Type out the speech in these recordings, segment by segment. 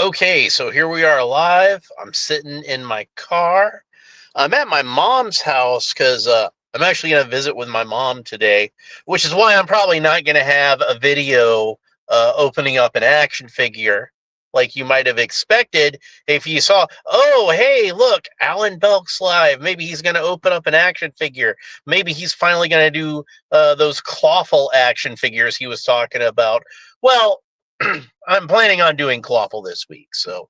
Okay, so here we are live. I'm sitting in my car. I'm at my mom's house because I'm actually going to visit with my mom today, which is why I'm probably not going to have a video opening up an action figure like you might have expected if you saw, oh, hey, look, Alan Belk's live. Maybe he's going to open up an action figure. Maybe he's finally going to do those clawful action figures he was talking about. Well, I'm planning on doing Clawful this week, so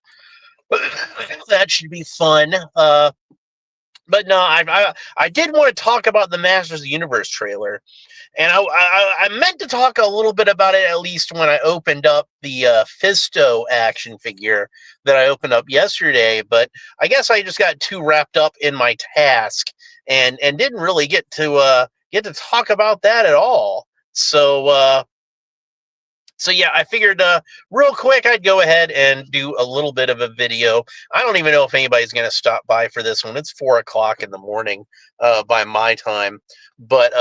that should be fun. But no, I did want to talk about the Masters of the Universe trailer, and I meant to talk a little bit about it at least when I opened up the Fisto action figure that I opened up yesterday. But I guess I just got too wrapped up in my task and didn't really get to talk about that at all. So yeah, I figured real quick I'd go ahead and do a little bit of a video. I don't even know if anybody's going to stop by for this one. It's 4 o'clock in the morning by my time, but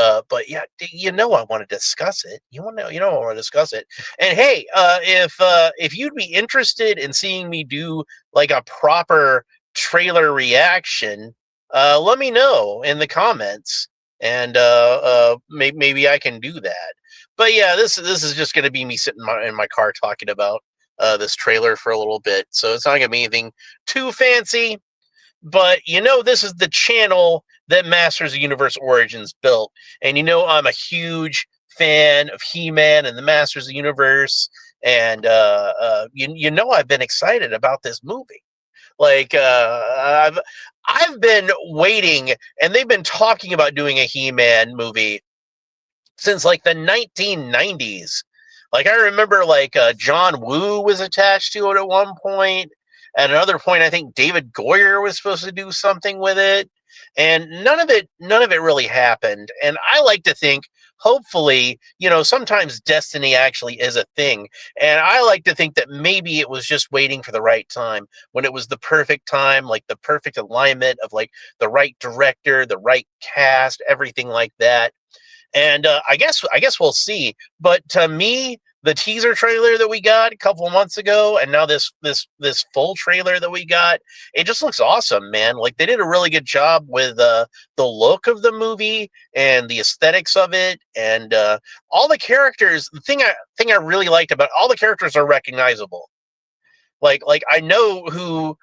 yeah, you know I want to discuss it. I want to discuss it. And hey, if you'd be interested in seeing me do like a proper trailer reaction, let me know in the comments, and maybe I can do that. But yeah, this is just going to be me sitting in my car talking about this trailer for a little bit. So it's not going to be anything too fancy. But this is the channel that Masters of Universe Origins built, and I'm a huge fan of He-Man and the Masters of the Universe, and I've been excited about this movie. Like I've been waiting, and they've been talking about doing a He-Man movie since like the 1990s. Like I remember like John Woo was attached to it at one point. At another point, I think David Goyer was supposed to do something with it, and none of it really happened. And I like to think, hopefully, sometimes destiny actually is a thing, and I like to think that maybe it was just waiting for the right time, when it was the perfect time, like the perfect alignment of like the right director, the right cast, everything like that. And I guess we'll see. But to me, the teaser trailer that we got a couple of months ago, and now this full trailer that we got, it just looks awesome, man. Like they did a really good job with the look of the movie and the aesthetics of it, and all the characters. The thing I really liked about all the characters are recognizable. Like I know who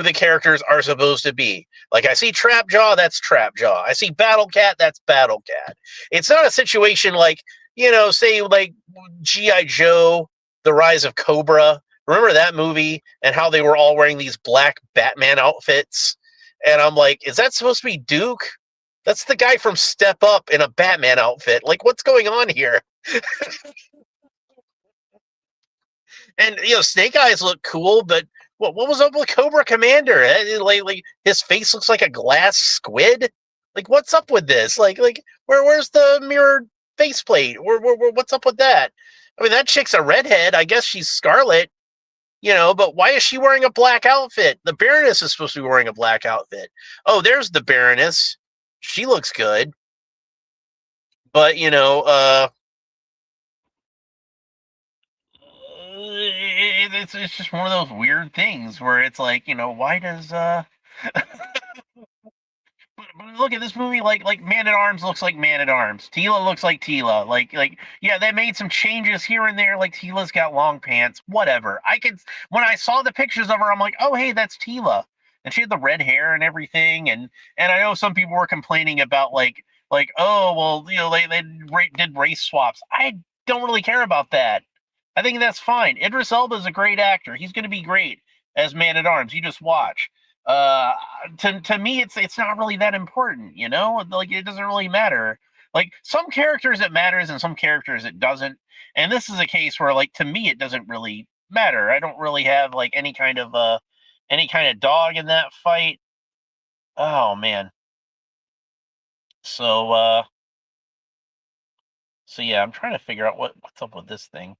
the characters are supposed to be. Like I see Trapjaw, that's Trapjaw. I see Battle Cat, that's Battle Cat. It's not a situation like, say like G.I. Joe, The Rise of Cobra. Remember that movie and how they were all wearing these black Batman outfits? And I'm like, is that supposed to be Duke? That's the guy from Step Up in a Batman outfit. Like, what's going on here? And Snake Eyes look cool, but what was up with Cobra Commander? Like his face looks like a glass squid. Like what's up with this? Like where's the mirrored faceplate? What's up with that? I mean, that chick's a redhead. I guess she's Scarlet, but why is she wearing a black outfit? The Baroness is supposed to be wearing a black outfit. Oh, there's the Baroness. She looks good. But it's just one of those weird things where it's like, why does but look at this movie, like Man at Arms looks like Man at Arms. Tila looks like Tila. Like yeah, they made some changes here and there. Like Tila's got long pants. Whatever. When I saw the pictures of her, I'm like, oh hey, that's Tila, and she had the red hair and everything. And I know some people were complaining about like oh well, they did race swaps. I don't really care about that. I think that's fine. Idris Elba is a great actor. He's going to be great as Man at Arms. You just watch. Uh, to me, it's not really that important. Like it doesn't really matter. Like some characters it matters, and some characters it doesn't. And this is a case where, like, to me, it doesn't really matter. I don't really have like any kind of dog in that fight. Oh man. So so yeah, I'm trying to figure out what's up with this thing.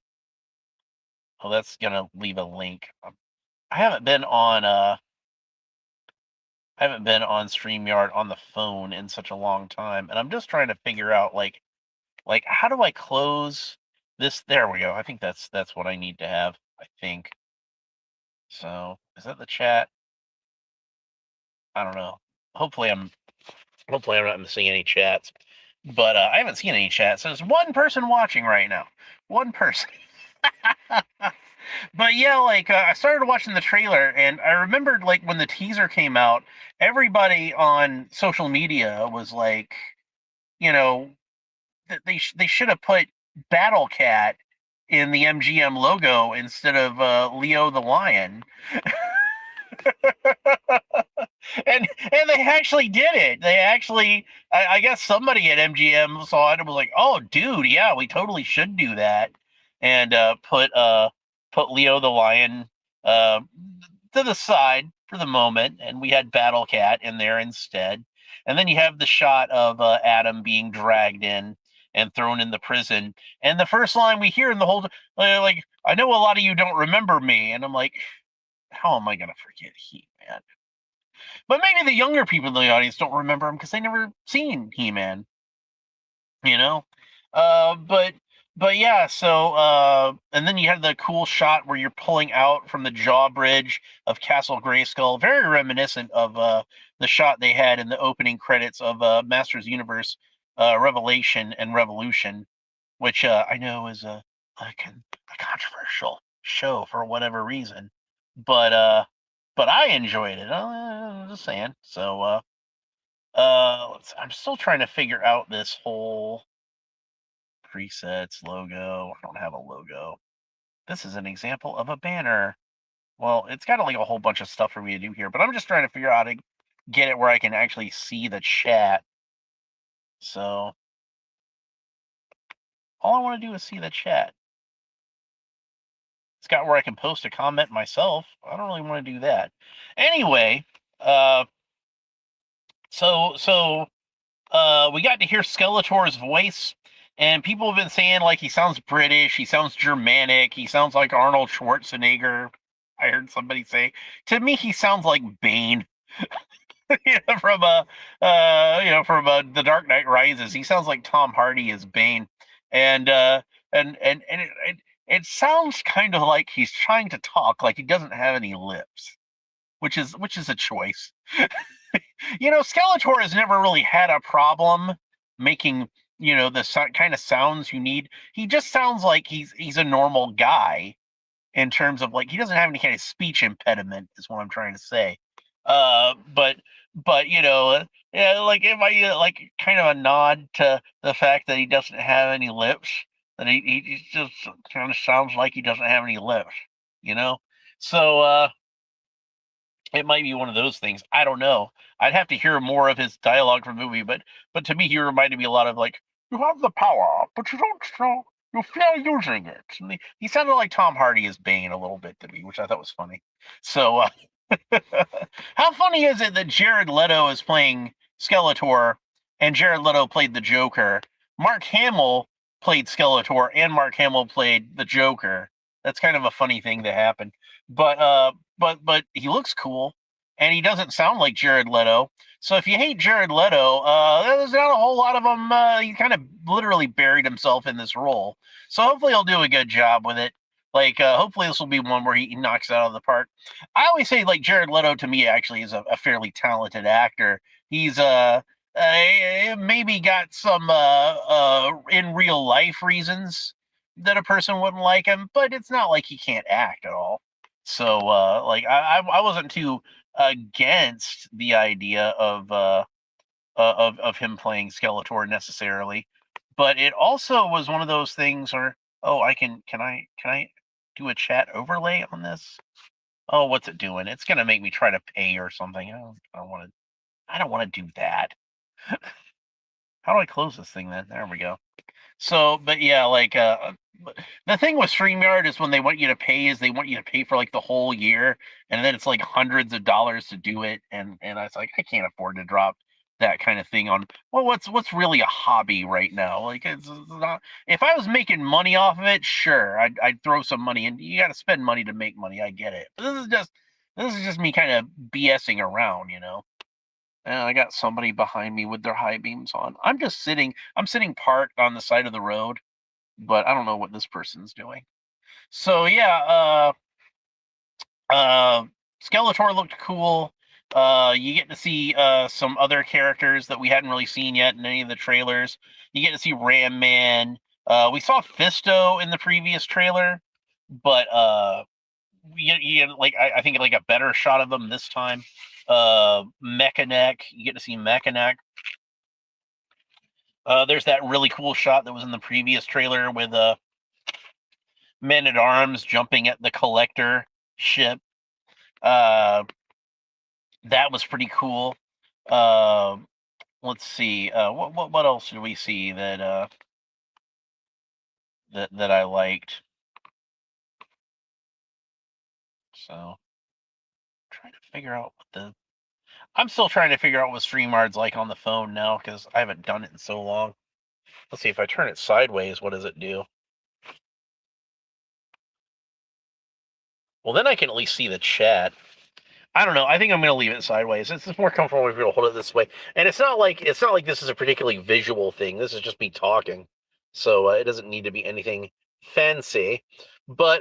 Oh, that's gonna leave a link. I haven't been on I haven't been on StreamYard on the phone in such a long time, and I'm just trying to figure out like how do I close this? There we go. I think that's what I need to have. I think So is that the chat? I don't know. Hopefully I'm not missing any chats. But I haven't seen any chats. So there's one person watching right now. One person. But yeah, like I started watching the trailer, and I remembered like when the teaser came out, everybody on social media was like, you know, they should have put Battle Cat in the MGM logo instead of Leo the Lion. And they actually did it. They actually, I guess somebody at MGM saw it and was like, "Oh, dude, yeah, we totally should do that," and put Leo the Lion uh, to the side for the moment, and we had Battle Cat in there instead. And then you have the shot of Adam being dragged in and thrown in the prison. And the first line we hear in the whole, like, "I know a lot of you don't remember me," and I'm like, how am I gonna forget He-Man? But maybe the younger people in the audience don't remember him because they never seen He-Man, you know. Uh, but but yeah, so and then you have the cool shot where you're pulling out from the drawbridge of Castle Grayskull, very reminiscent of the shot they had in the opening credits of Masters Universe Revelation and Revolution, which I know is a controversial show for whatever reason, but I enjoyed it. I'm just saying. So I'm still trying to figure out this whole presets logo. I don't have a logo. This is an example of a banner. Well, it's got like a whole bunch of stuff for me to do here, but I'm just trying to figure out how to get it where I can actually see the chat. So all I want to do is see the chat. It's got where I can post a comment myself. I don't really want to do that. Anyway, uh, so we got to hear Skeletor's voice, and people have been saying like he sounds British, he sounds Germanic, he sounds like Arnold Schwarzenegger. I heard somebody say. To me, he sounds like Bane. From The Dark Knight Rises. He sounds like Tom Hardy as Bane, and it sounds kind of like he's trying to talk like he doesn't have any lips, which is a choice. Skeletor has never really had a problem making the kind of sounds you need. He just sounds like he's a normal guy in terms of like he doesn't have any kind of speech impediment is what I'm trying to say. But yeah, like if I like kind of a nod to the fact that he doesn't have any lips, that he just kind of sounds like he doesn't have any lips, you know. So it might be one of those things. I don't know. I'd have to hear more of his dialogue from the movie, but to me, he reminded me a lot of like, "You have the power, but you don't know you fear using it." And he sounded like Tom Hardy as Bane a little bit to me, which I thought was funny. So, how funny is it that Jared Leto is playing Skeletor, and Jared Leto played the Joker? Mark Hamill played Skeletor, and Mark Hamill played the Joker. That's kind of a funny thing to happen. But but he looks cool, and he doesn't sound like Jared Leto. So if you hate Jared Leto, there's not a whole lot of them. He kind of literally buried himself in this role. So hopefully he'll do a good job with it. Like hopefully this will be one where he knocks it out of the park. I always say like Jared Leto to me actually is a fairly talented actor. He's maybe got some in real life reasons that a person wouldn't like him, but it's not like he can't act at all. So like I wasn't too against the idea of him playing Skeletor necessarily, but it also was one of those things where can I do a chat overlay on this? Oh, what's it doing? It's gonna make me try to pay or something. I don't want to do that. How do I close this thing then? There we go. So, but yeah, like the thing with StreamYard is when they want you to pay is they want you to pay for like the whole year, and then it's like hundreds of dollars to do it, and I was like, I can't afford to drop that kind of thing on what's really a hobby right now. Like it's not. If I was making money off of it, sure, I'd throw some money, and you got to spend money to make money. I get it, but this is just me kind of BSing around, And I got somebody behind me with their high beams on. I'm sitting parked on the side of the road, but I don't know what this person's doing. So yeah, Skeletor looked cool. You get to see some other characters that we hadn't really seen yet in any of the trailers. You get to see Ram Man. We saw Fisto in the previous trailer, but you get, like I think like a better shot of them this time. Mechanic, you get to see Mechanic. There's that really cool shot that was in the previous trailer with Men-at-Arms jumping at the Collector ship. That was pretty cool. Let's see. What else did we see that that I liked? So, trying to figure out what the. I'm still trying to figure out what StreamYard's like on the phone now because I haven't done it in so long. Let's see if I turn it sideways. What does it do? Well, then I can at least see the chat. I don't know. I think I'm going to leave it sideways. It's just more comfortable if you hold it this way. And it's not like this is a particularly visual thing. This is just me talking, so it doesn't need to be anything fancy. But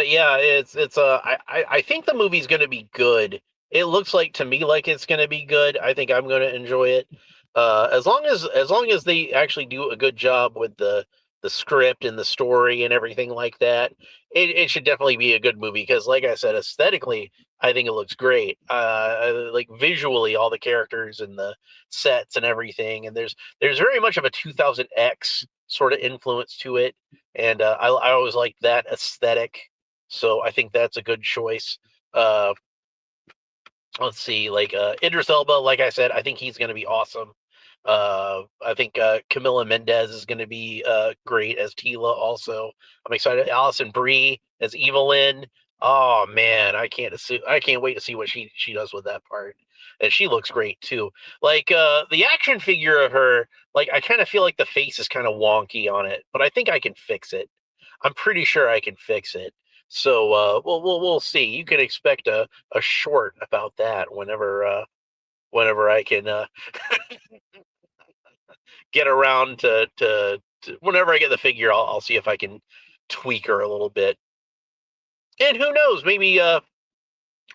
yeah, I think the movie's going to be good. It looks like to me like it's going to be good. I think I'm going to enjoy it. As long as they actually do a good job with the script and the story and everything like that, it should definitely be a good movie because, like I said, aesthetically, I think it looks great. Like visually, all the characters and the sets and everything, and there's very much of a 2000X sort of influence to it, and I always like that aesthetic, so I think that's a good choice. Let's see, like Idris Elba, like I said, I think he's going to be awesome. I think Camila Mendez is going to be great as Tila. Also, I'm excited. Alison Brie as Evelyn. Oh man, I can't wait to see what she does with that part. And she looks great too. Like the action figure of her, like I kind of feel like the face is kind of wonky on it, but I think I can fix it. I'm pretty sure I can fix it. So we'll see. You can expect a short about that whenever I can get around to whenever I get the figure, I'll see if I can tweak her a little bit. And who knows, maybe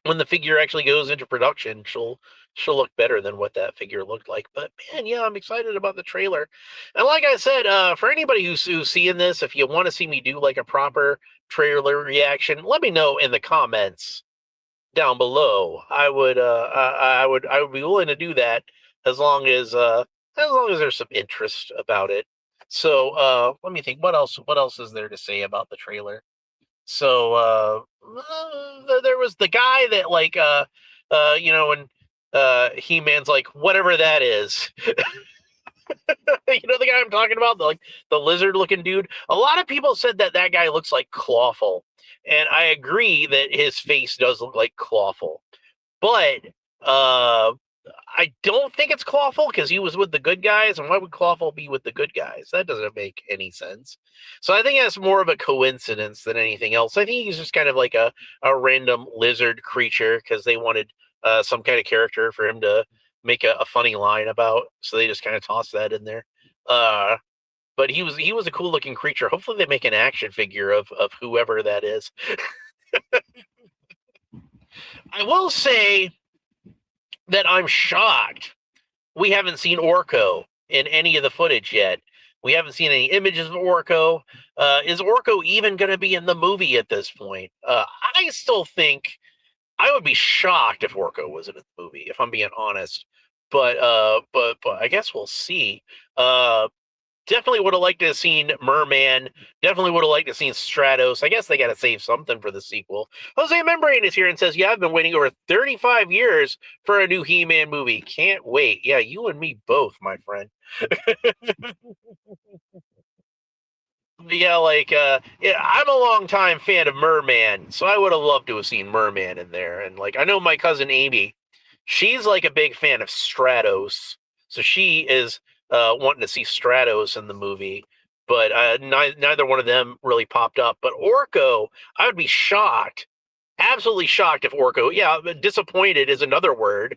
when the figure actually goes into production, she'll look better than what that figure looked like. But man, yeah, I'm excited about the trailer. And like I said, for anybody who's seeing this, if you want to see me do like a proper trailer reaction, let me know in the comments down below. I would be willing to do that as long as there's some interest about it. So let me think. What else is there to say about the trailer? So there was the guy that like when He-Man's like whatever that is. You know the guy I'm talking about, the lizard looking dude. A lot of people said that guy looks like Clawful, and I agree that his face does look like Clawful, but I don't think it's Clawful because he was with the good guys, and why would Clawful be with the good guys? That doesn't make any sense. So I think that's more of a coincidence than anything else. I think he's just kind of like a random lizard creature because they wanted some kind of character for him to make a funny line about, so they just kind of tossed that in there. But he was a cool looking creature. Hopefully they make an action figure of whoever that is. I will say that I'm shocked we haven't seen Orko in any of the footage yet. We haven't seen any images of Orko. Is Orko even going to be in the movie at this point? I still think I would be shocked if Orko was in the movie, if I'm being honest. But I guess we'll see. Definitely would have liked to have seen Merman. Definitely would have liked to have seen Stratos. I guess they got to save something for the sequel. Jose Membrane is here and says, yeah, I've been waiting over 35 years for a new He-Man movie. Can't wait. Yeah, you and me both, my friend. Yeah, like, yeah, I'm a longtime fan of Merman, so I would have loved to have seen Merman in there. And, like, I know my cousin Amy, she's, like, a big fan of Stratos, so she is wanting to see Stratos in the movie, but neither one of them really popped up. But Orko, I would be shocked, absolutely shocked if Orko, yeah, disappointed is another word.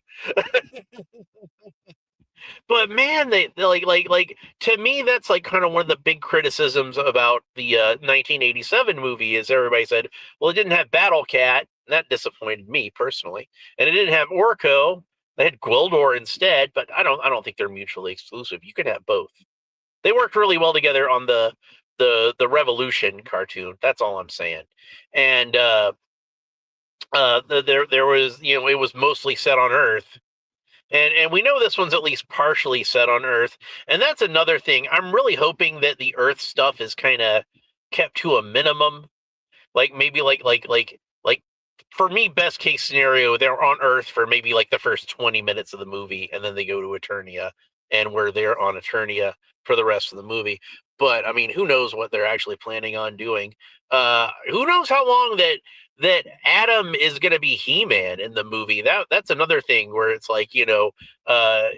But man, they like to me that's like kind of one of the big criticisms about the 1987 movie is everybody said, well, it didn't have Battle Cat. And that disappointed me personally, and it didn't have Orko. They had Gwildor instead, but I don't think they're mutually exclusive. You can have both. They worked really well together on the Revolution cartoon. That's all I'm saying. And there was, you know, it was mostly set on Earth, and we know this one's at least partially set on Earth, and that's another thing. I'm really hoping that the Earth stuff is kind of kept to a minimum. Like maybe like for me, best case scenario, they're on Earth for maybe like the first 20 minutes of the movie, and then they go to Eternia, and we're there on Eternia for the rest of the movie. But I mean, who knows what they're actually planning on doing? Who knows how long that Adam is going to be He-Man in the movie? That's another thing where it's like, you know,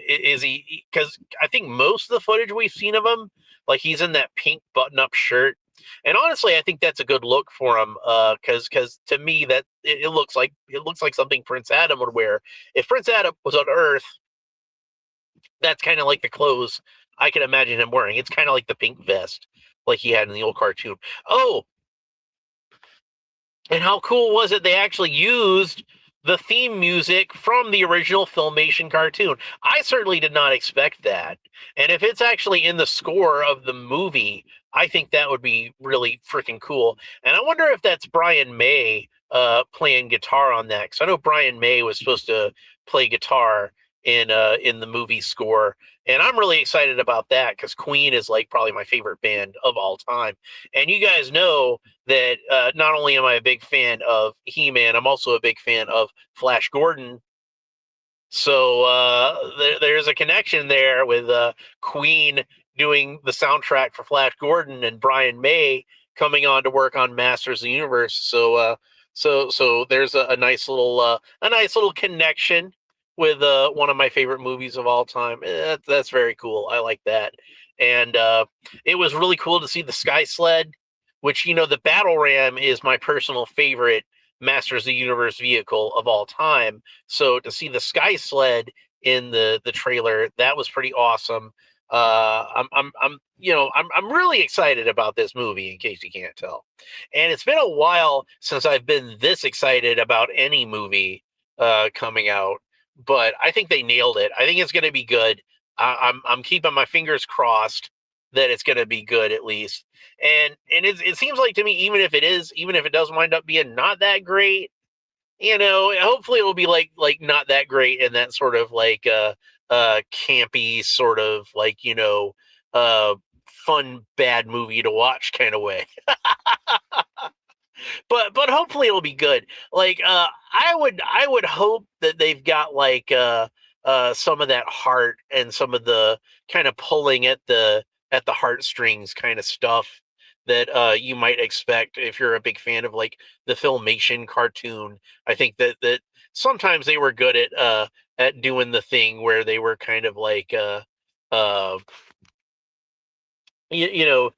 is he? Because I think most of the footage we've seen of him, like he's in that pink button-up shirt, and honestly, I think that's a good look for him. Because to me, that it looks like something Prince Adam would wear. If Prince Adam was on Earth, that's kind of like the clothes I can imagine him wearing. It's kind of like the pink vest, like he had in the old cartoon. Oh, and how cool was it? They actually used the theme music from the original Filmation cartoon. I certainly did not expect that. And if it's actually in the score of the movie, I think that would be really freaking cool. And I wonder if that's Brian May playing guitar on that, because I know Brian May was supposed to play guitar in the movie score. And I'm really excited about that because Queen is like probably my favorite band of all time. And you guys know that not only am I a big fan of He-Man, I'm also a big fan of Flash Gordon. So there's a connection there with Queen doing the soundtrack for Flash Gordon and Brian May coming on to work on Masters of the Universe. So there's a nice little connection with one of my favorite movies of all time. That's very cool. I like that. And it was really cool to see the Sky Sled, which, you know, the Battle Ram is my personal favorite Masters of the Universe vehicle of all time. So to see the Sky Sled in the trailer, that was pretty awesome. I'm really excited about this movie, in case you can't tell. And it's been a while since I've been this excited about any movie coming out, but I think they nailed it. I think it's going to be good. I'm keeping my fingers crossed that it's going to be good at least. And it seems like to me, even if it does wind up being not that great, you know, hopefully it will be like not that great in that sort of like campy sort of like, you know, fun bad movie to watch kind of way. But hopefully it'll be good. Like I would hope that they've got like some of that heart and some of the kind of pulling at the heartstrings kind of stuff that you might expect if you're a big fan of like the Filmation cartoon. I think that sometimes they were good at doing the thing where they were kind of like uh you know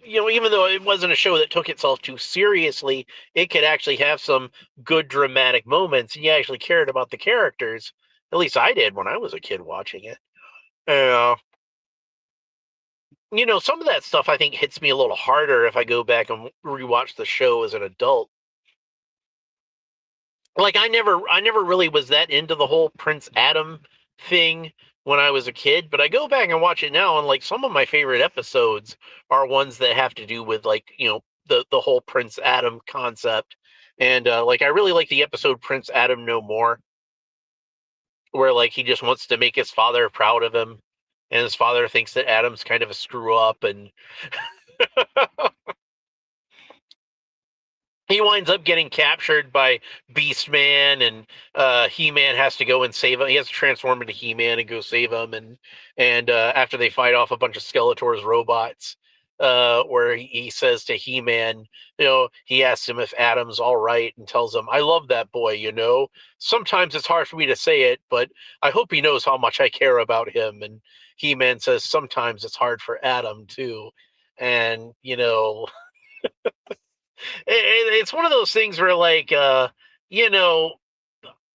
you know, even though it wasn't a show that took itself too seriously, it could actually have some good dramatic moments and you actually cared about the characters. At least I did when I was a kid watching it. uh, you know, some of that stuff I think hits me a little harder if I go back and rewatch the show as an adult. Like I never really was that into the whole Prince Adam thing when I was a kid, but I go back and watch it now, and like some of my favorite episodes are ones that have to do with like, you know, the whole Prince Adam concept. And like I really like the episode Prince Adam No More, where like he just wants to make his father proud of him, and his father thinks that Adam's kind of a screw up, and he winds up getting captured by Beastman, and He-Man has to go and save him. He has to transform into He-Man and go save him, and after they fight off a bunch of Skeletor's robots, where he says to He-Man, you know, he asks him if Adam's all right and tells him, "I love that boy. You know, sometimes it's hard for me to say it, but I hope he knows how much I care about him." And He-Man says, "Sometimes it's hard for Adam too," and you know. It's one of those things where like you know,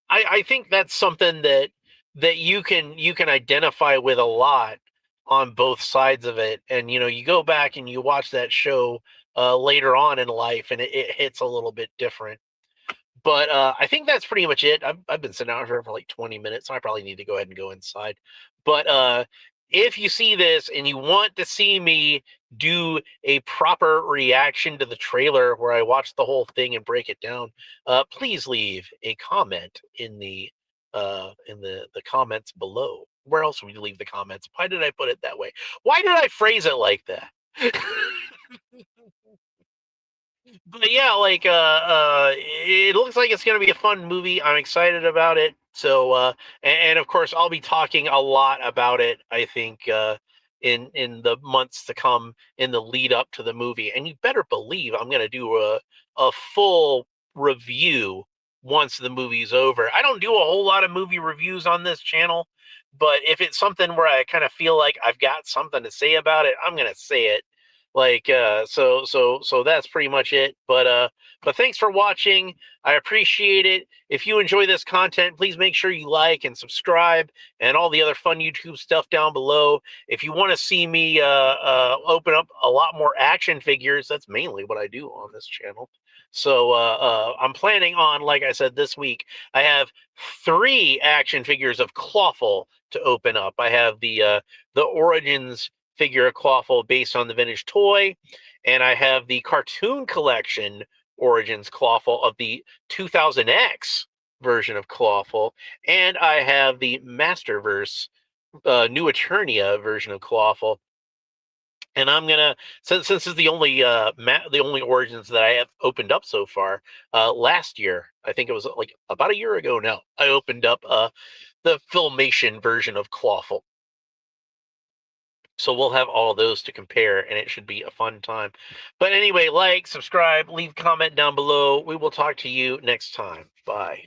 I think that's something that that you can identify with a lot on both sides of it. And you go back and you watch that show later on in life, and it hits a little bit different. But I think that's pretty much it. I've been sitting out here for like 20 minutes, so I probably need to go ahead and go inside. But if you see this and you want to see me do a proper reaction to the trailer where I watch the whole thing and break it down, please leave a comment in the comments below. Where else would you leave the comments? Why did I put it that way? Why did I phrase it like that? But yeah, like it looks like it's gonna be a fun movie. I'm excited about it. So and of course I'll be talking a lot about it, I think, in the months to come in the lead up to the movie. And you better believe I'm gonna do a full review once the movie's over. I don't do a whole lot of movie reviews on this channel, but if it's something where I kind of feel like I've got something to say about it, I'm gonna say it. Like so that's pretty much it. But thanks for watching. I appreciate it. If you enjoy this content, please make sure you like and subscribe and all the other fun YouTube stuff down below. If you want to see me open up a lot more action figures, that's mainly what I do on this channel. So I'm planning on, like I said, this week I have 3 action figures of Clawful to open up. I have the Origins figure of Clawful based on the vintage toy, and I have the cartoon collection Origins Clawful of the 2000X version of Clawful, and I have the Masterverse New Eternia version of Clawful. And I'm gonna, since this is the only the only Origins that I have opened up so far. Last year, I think it was like about a year ago now, I opened up the Filmation version of Clawful. So we'll have all those to compare, and it should be a fun time. But anyway, like, subscribe, leave a comment down below. We will talk to you next time. Bye.